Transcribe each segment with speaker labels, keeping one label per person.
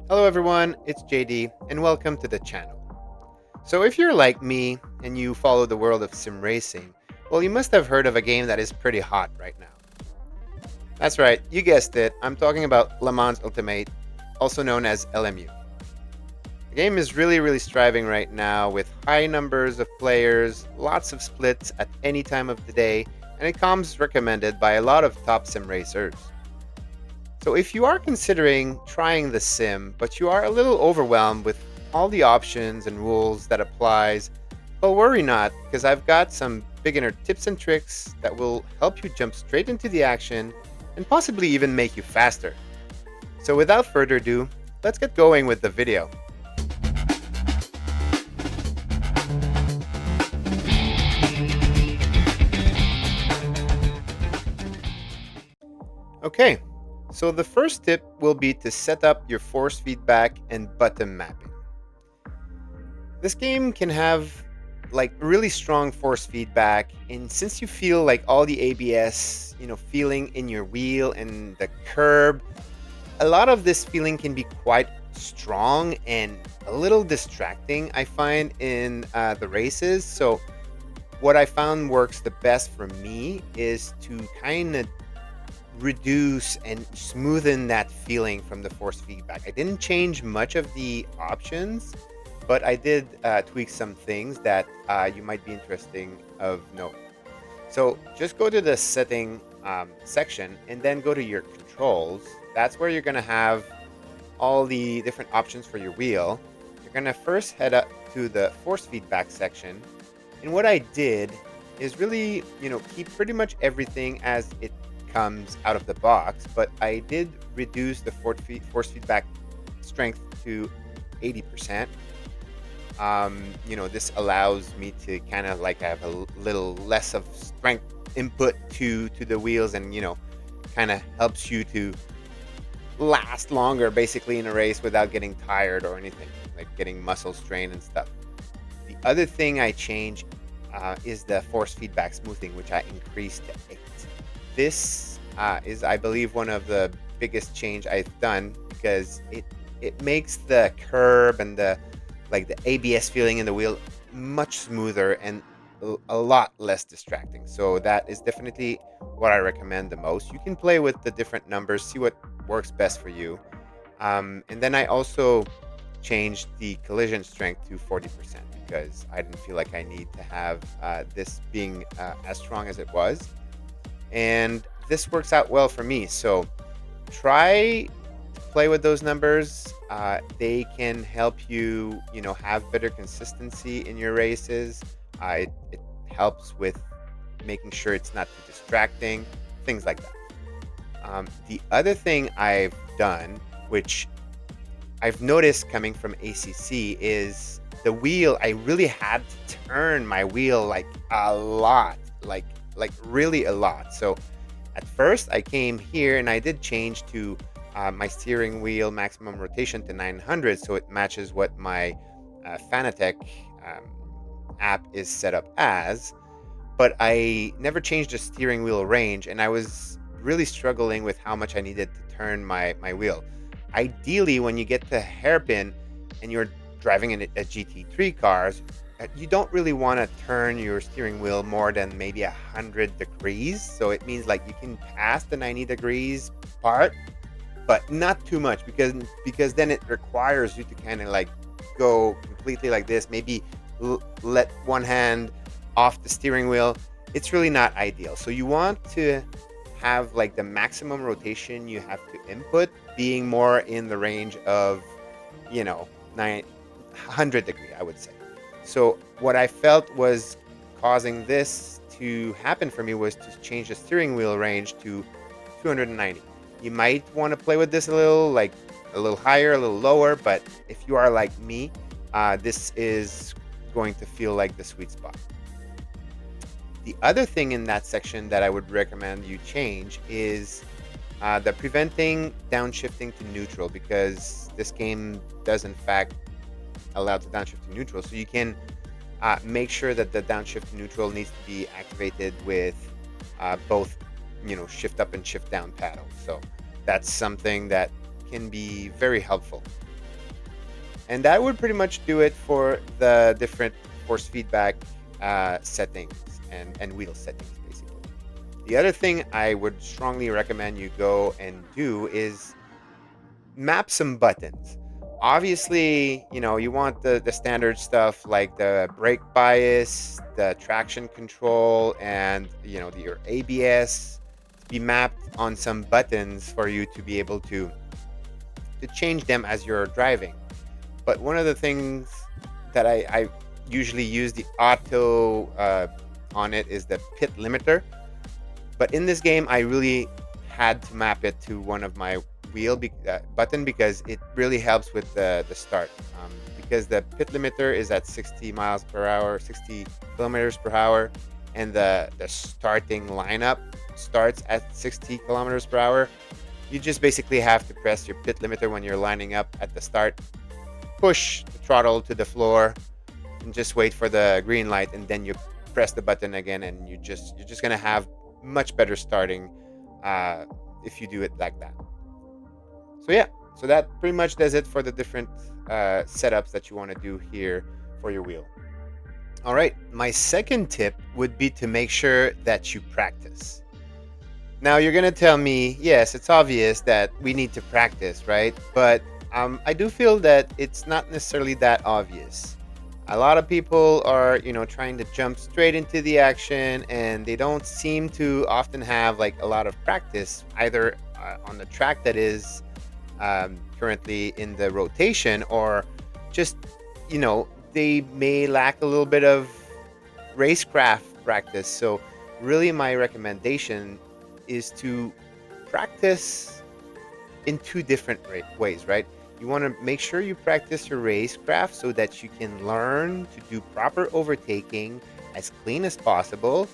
Speaker 1: Hello everyone, it's JD and welcome to the channel. So if you're like me and you follow the world of sim racing, well you must have heard of a game that is pretty hot right now. That's right, you guessed it, I'm talking about Le Mans Ultimate, also known as LMU. The game is really striving right now with high numbers of players, lots of splits at any time of the day, and it comes recommended by a lot of top sim racers. So if you are considering trying the sim, but you are a little overwhelmed with all the options and rules that applies, well worry not, because I've got some beginner tips and tricks that will help you jump straight into the action and possibly even make you faster. So without further ado, let's get going with the video. Okay, so the first tip will be to set up your force feedback and button mapping. This game can have like really strong force feedback, and since you feel like all the ABS, feeling in your wheel and the curb, a lot of this feeling can be quite strong and a little distracting, I find, in the races. So what I found works the best for me is to kind of reduce and smoothen that feeling from the force feedback. I didn't change much of the options, but I did tweak some things that you might be interesting of note. So just go to the setting section and then go to your controls. That's where you're going to have all the different options for your wheel. You're going to first head up to the force feedback section. And what I did is really, keep pretty much everything as it comes out of the box, but I did reduce the force feedback strength to 80%. This allows me to kind of like have a little less of strength input to the wheels, and kind of helps you to last longer basically in a race without getting tired or anything, like getting muscle strain and stuff. The other thing I changed is the force feedback smoothing, which I increased to 8. This is, I believe, one of the biggest change I've done, because it makes the curb and the ABS feeling in the wheel much smoother and a lot less distracting. So that is definitely what I recommend the most. You can play with the different numbers, see what works best for you. And then I also changed the collision strength to 40% because I didn't feel like I need to have this being as strong as it was. And this works out well for me. So try to play with those numbers. They can help you, have better consistency in your races. It helps with making sure it's not too distracting, things like that. The other thing I've done, which I've noticed coming from ACC, is the wheel. I really had to turn my wheel like a lot, like really a lot. So at first I came here and I did change to my steering wheel maximum rotation to 900, so it matches what my Fanatec um, app is set up as. But I never changed the steering wheel range, and I was really struggling with how much I needed to turn my wheel. Ideally, when you get to hairpin and you're driving in a GT3 cars, you don't really want to turn your steering wheel more than maybe 100 degrees. So it means like you can pass the 90 degrees part, but not too much, because then it requires you to kind of like go completely like this, maybe let one hand off the steering wheel. It's really not ideal. So you want to have like the maximum rotation you have to input being more in the range of, 900 degree, I would say. So what I felt was causing this to happen for me was to change the steering wheel range to 290. You might want to play with this a little, like a little higher, a little lower, but if you are like me, this is going to feel like the sweet spot. The other thing in that section that I would recommend you change is the preventing downshifting to neutral, because this game does in fact allow to downshift to neutral. So you can make sure that the downshift to neutral needs to be activated with both, shift up and shift down paddles. So that's something that can be very helpful. And that would pretty much do it for the different force feedback settings and wheel settings, basically. The other thing I would strongly recommend you go and do is map some buttons. Obviously, you want the standard stuff like the brake bias, the traction control, and your ABS to be mapped on some buttons for you to be able to change them as you're driving. But one of the things that I usually use the auto on it is the pit limiter. But in this game, I really had to map it to one of my button because it really helps with the start. Because the pit limiter is at 60 miles per hour, 60 kilometers per hour, and the starting lineup starts at 60 kilometers per hour. You just basically have to press your pit limiter when you're lining up at the start, push the throttle to the floor, and just wait for the green light, and then you press the button again, and you're just gonna have much better starting uh, if you do it like that. So yeah, so that pretty much does it for the different setups that you want to do here for your wheel. All right, my second tip would be to make sure that you practice. Now you're gonna tell me, yes, it's obvious that we need to practice, right? But I do feel that it's not necessarily that obvious. A lot of people are, trying to jump straight into the action, and they don't seem to often have like a lot of practice either on the track that is currently in the rotation, or just, they may lack a little bit of racecraft practice. So, really, my recommendation is to practice in two different ways, right? You want to make sure you practice your racecraft so that you can learn to do proper overtaking as clean as possible.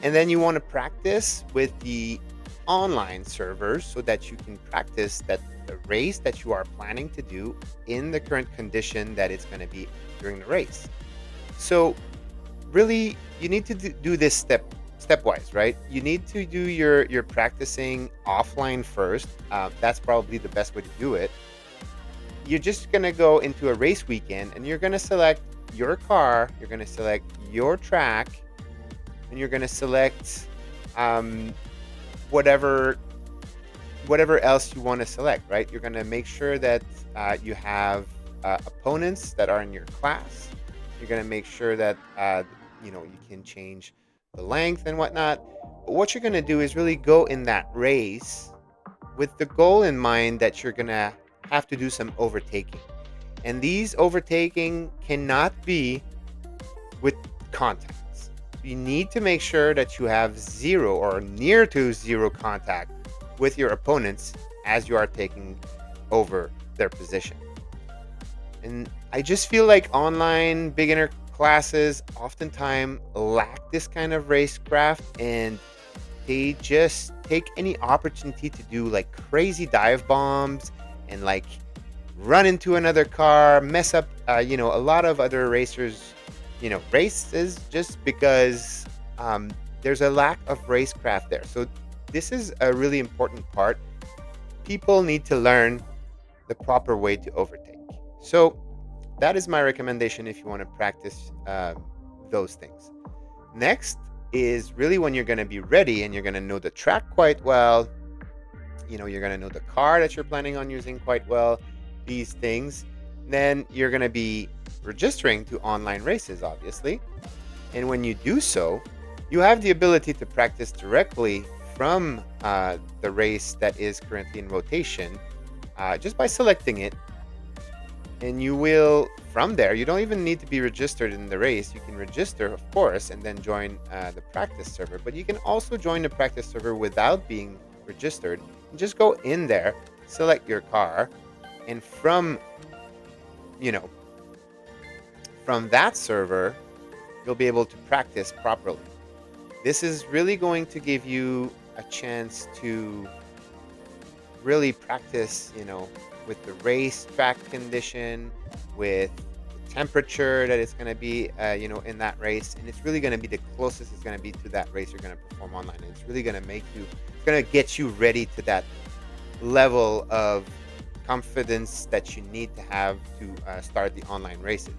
Speaker 1: And then you want to practice with the online servers so that you can practice that the race that you are planning to do in the current condition that it's going to be during the race. So really, you need to do this stepwise, right? You need to do your practicing offline first. That's probably the best way to do it. You're just going to go into a race weekend, and you're going to select your car, you're going to select your track, and you're going to select whatever else you want to select, right? You're going to make sure that you have opponents that are in your class. You're going to make sure that you can change the length and whatnot. But what you're going to do is really go in that race with the goal in mind that you're going to have to do some overtaking. And these overtaking cannot be with contacts. You need to make sure that you have zero or near to zero contact with your opponents as you are taking over their position. And I just feel like online beginner classes oftentimes lack this kind of racecraft, and they just take any opportunity to do like crazy dive bombs and like run into another car, mess up, a lot of other racers, races, just because there's a lack of racecraft there. So this is a really important part. People need to learn the proper way to overtake. So that is my recommendation if you want to practice those things. Next is really when you're going to be ready and you're going to know the track quite well. You're going to know the car that you're planning on using quite well, these things. Then you're going to be registering to online races, obviously. And when you do so, you have the ability to practice directly from the race that is currently in rotation just by selecting it. And you will, from there, you don't even need to be registered in the race. You can register, of course, and then join the practice server. But you can also join the practice server without being registered. And just go in there, select your car, and from that server, you'll be able to practice properly. This is really going to give you a chance to really practice, with the race track condition, with the temperature that it's going to be, in that race. And it's really going to be the closest it's going to be to that race you're going to perform online. And it's really going to it's going to get you ready to that level of confidence that you need to have to start the online races.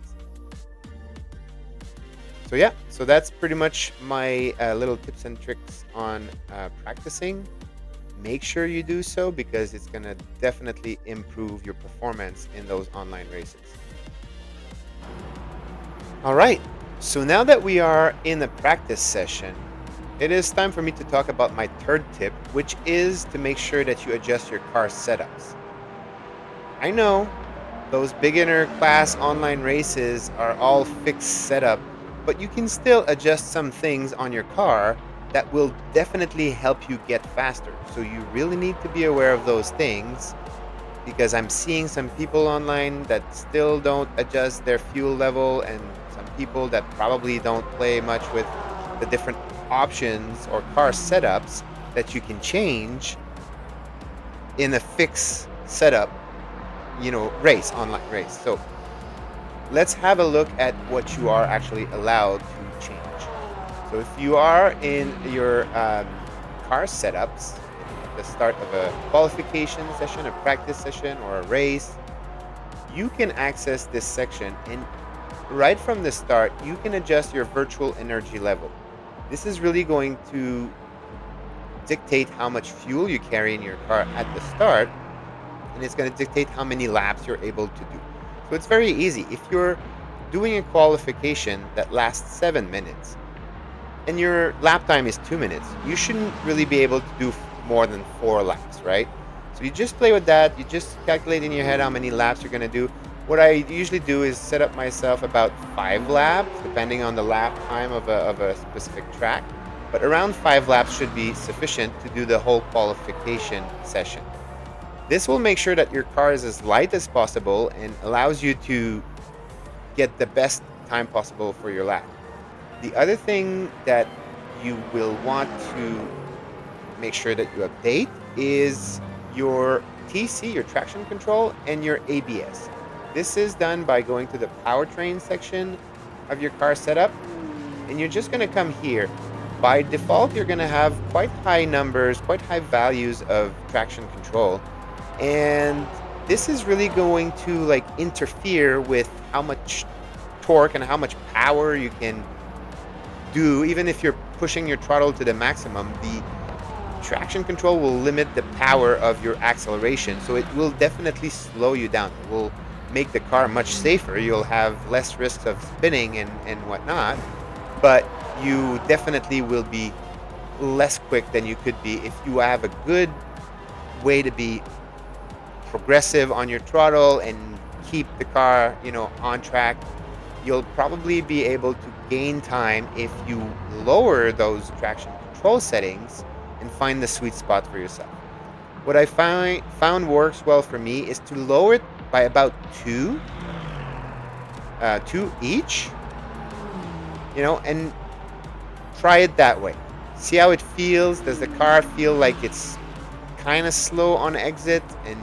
Speaker 1: So yeah, so that's pretty much my little tips and tricks on practicing. Make sure you do so because it's going to definitely improve your performance in those online races. All right, so now that we are in the practice session, it is time for me to talk about my third tip, which is to make sure that you adjust your car setups. I know those beginner class online races are all fixed setup, but you can still adjust some things on your car that will definitely help you get faster. So you really need to be aware of those things because I'm seeing some people online that still don't adjust their fuel level and some people that probably don't play much with the different options or car setups that you can change in a fixed setup, race, online race. So let's have a look at what you are actually allowed to change. So if you are in your car setups at the start of a qualification session, a practice session, or a race, you can access this section and right from the start, you can adjust your virtual energy level. This is really going to dictate how much fuel you carry in your car at the start, and it's going to dictate how many laps you're able to do. So it's very easy. If you're doing a qualification that lasts 7 minutes and your lap time is 2 minutes, you shouldn't really be able to do more than 4 laps, right? So you just play with that. You just calculate in your head how many laps you're going to do. What I usually do is set up myself about 5 laps, depending on the lap time of a specific track. But around 5 laps should be sufficient to do the whole qualification session. This will make sure that your car is as light as possible and allows you to get the best time possible for your lap. The other thing that you will want to make sure that you update is your TC, your traction control, and your ABS. This is done by going to the powertrain section of your car setup, and you're just going to come here. By default, you're going to have quite high numbers, quite high values of traction control. And this is really going to interfere with how much torque and how much power you can do. Even if you're pushing your throttle to the maximum, the traction control will limit the power of your acceleration, so it will definitely slow you down. It will make the car much safer. You'll have less risks of spinning and whatnot, but you definitely will be less quick than you could be if you have a good way to be progressive on your throttle and keep the car, on track. You'll probably be able to gain time if you lower those traction control settings and find the sweet spot for yourself. What I found works well for me is to lower it by about two each, and try it that way. See how it feels. Does the car feel like it's kind of slow on exit and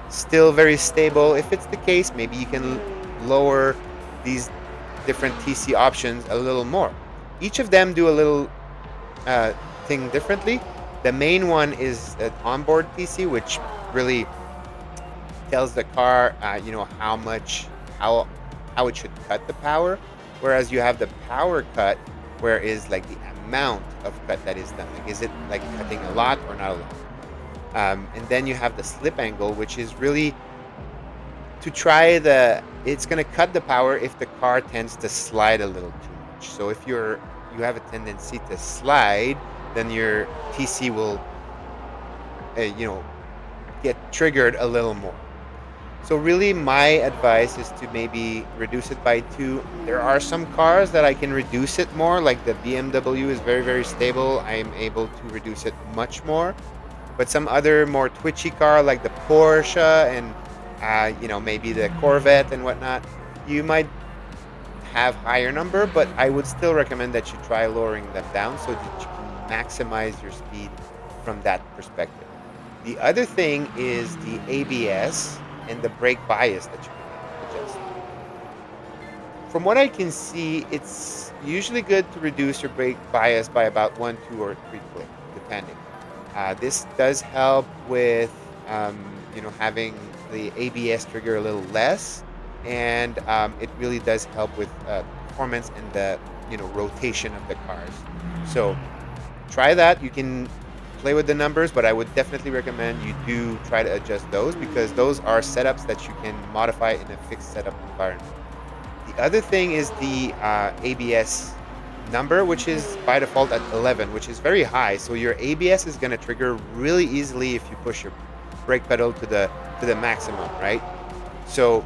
Speaker 1: still very stable? If it's the case, maybe you can lower these different TC options a little more. Each of them do a little thing differently. The main one is an onboard TC, which really tells the car, how it should cut the power. Whereas you have the power cut, where is the amount of cut that is done. Is it cutting a lot or not a lot? And then you have the slip angle, which is really to try it's going to cut the power if the car tends to slide a little too much. So if you have a tendency to slide, then your TC will, get triggered a little more. So really my advice is to maybe reduce it by 2. There are some cars that I can reduce it more, like the BMW is very, very stable. I'm able to reduce it much more. But some other more twitchy car like the Porsche and maybe the Corvette and whatnot, you might have higher number, but I would still recommend that you try lowering them down so that you can maximize your speed from that perspective. The other thing is the ABS and the brake bias that you can adjust. From what I can see, it's usually good to reduce your brake bias by about 1, 2, or 3 clicks, depending. This does help with, having the ABS trigger a little less, and it really does help with performance and the rotation of the cars. So try that. You can play with the numbers, but I would definitely recommend you do try to adjust those, because those are setups that you can modify in a fixed setup environment. The other thing is the ABS number, which is by default at 11, which is very high. So your ABS is going to trigger really easily if you push your brake pedal to the maximum, right? So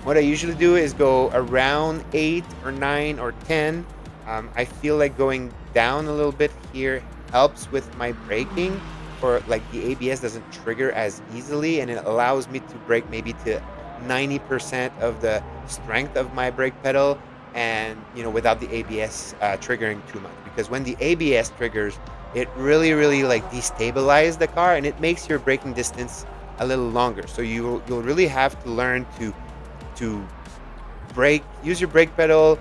Speaker 1: what I usually do is go around 8 or 9 or 10. I feel like going down a little bit here helps with my braking, for like the ABS doesn't trigger as easily, and it allows me to brake maybe to 90% of the strength of my brake pedal, and without the ABS triggering too much, because when the ABS triggers, it really like destabilizes the car, and it makes your braking distance a little longer. So you'll really have to learn to use your brake pedal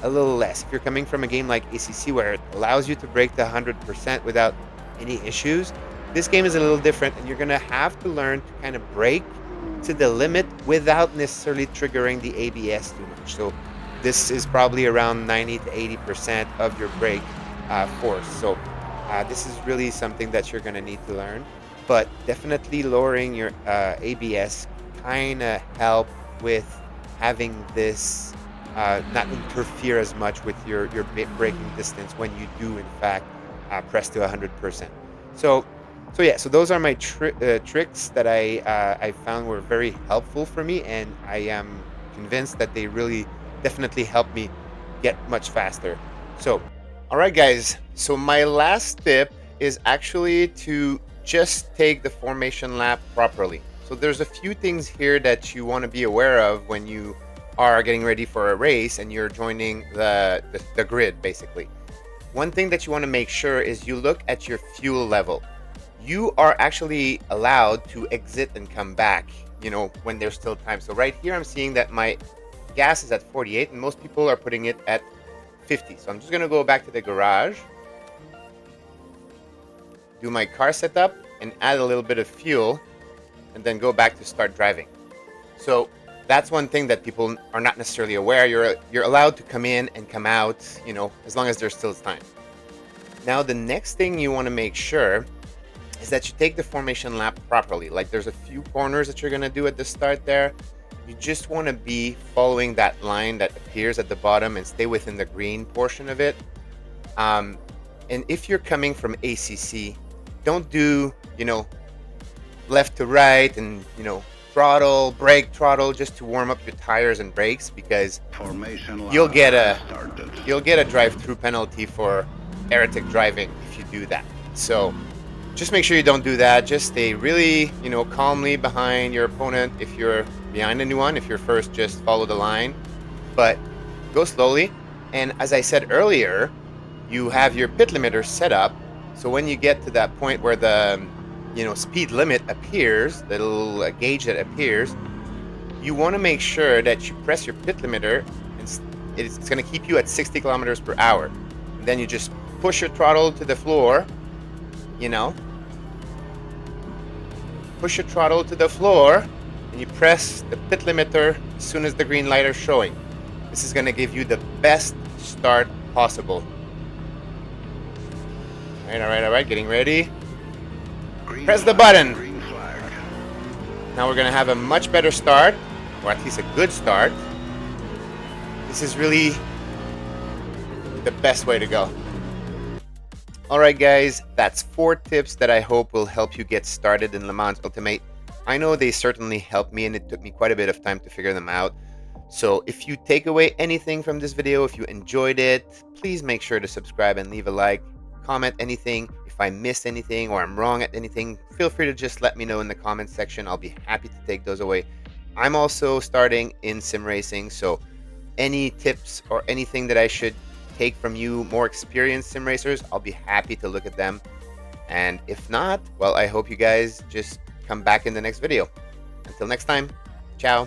Speaker 1: a little less. If you're coming from a game like ACC where it allows you to brake to 100% without any issues, this game is a little different, and you're gonna have to learn to kind of brake to the limit without necessarily triggering the ABS too much. So this is probably around 90 to 80% of your brake force. So this is really something that you're gonna need to learn, but definitely lowering your ABS kind of help with having this not interfere as much with your braking distance when you do in fact press to 100%. So those are my tricks that I found were very helpful for me, and I am convinced that they really definitely helped me get much faster. So, all right, guys. So my last tip is actually to just take the formation lap properly. So there's a few things here that you want to be aware of when you are getting ready for a race and you're joining the grid, basically. One thing that you want to make sure is you look at your fuel level. You are actually allowed to exit and come back, when there's still time. So right here, I'm seeing that my gas is at 48, and most people are putting it at 50. So I'm just going to go back to the garage, do my car setup, and add a little bit of fuel, and then go back to start driving. So that's one thing that people are not necessarily aware. You're allowed to come in and come out, as long as there's still time. Now, the next thing you want to make sure is that you take the formation lap properly. Like, there's a few corners that you're going to do at the start there. You just want to be following that line that appears at the bottom and stay within the green portion of it. And if you're coming from ACC, don't do, left to right and, throttle, brake, throttle, just to warm up your tires and brakes, because you'll get a drive-through penalty for erratic driving if you do that. So just make sure you don't do that. Just stay really, calmly behind your opponent. If you're behind anyone, if you're first, just follow the line, but go slowly. And as I said earlier, you have your pit limiter set up. So when you get to that point where the speed limit appears, the little gauge that appears, you want to make sure that you press your pit limiter, and it's going to keep you at 60 kilometers per hour. And then you just push your throttle to the floor, push your throttle to the floor, and you press the pit limiter as soon as the green light is showing. This is going to give you the best start possible. All right, getting ready. Press the button. Now we're going to have a much better start, or at least a good start. This is really the best way to go. All right, guys, that's 4 tips that I hope will help you get started in Le Mans Ultimate. I know they certainly helped me, and it took me quite a bit of time to figure them out. So if you take away anything from this video, if you enjoyed it, please make sure to subscribe and leave a like. Comment anything. If I missed anything or I'm wrong at anything, feel free to just let me know in the comments section. I'll be happy to take those away. I'm also starting in sim racing, so any tips or anything that I should take from you more experienced sim racers, I'll be happy to look at them. And if not, well, I hope you guys just come back in the next video. Until next time, ciao.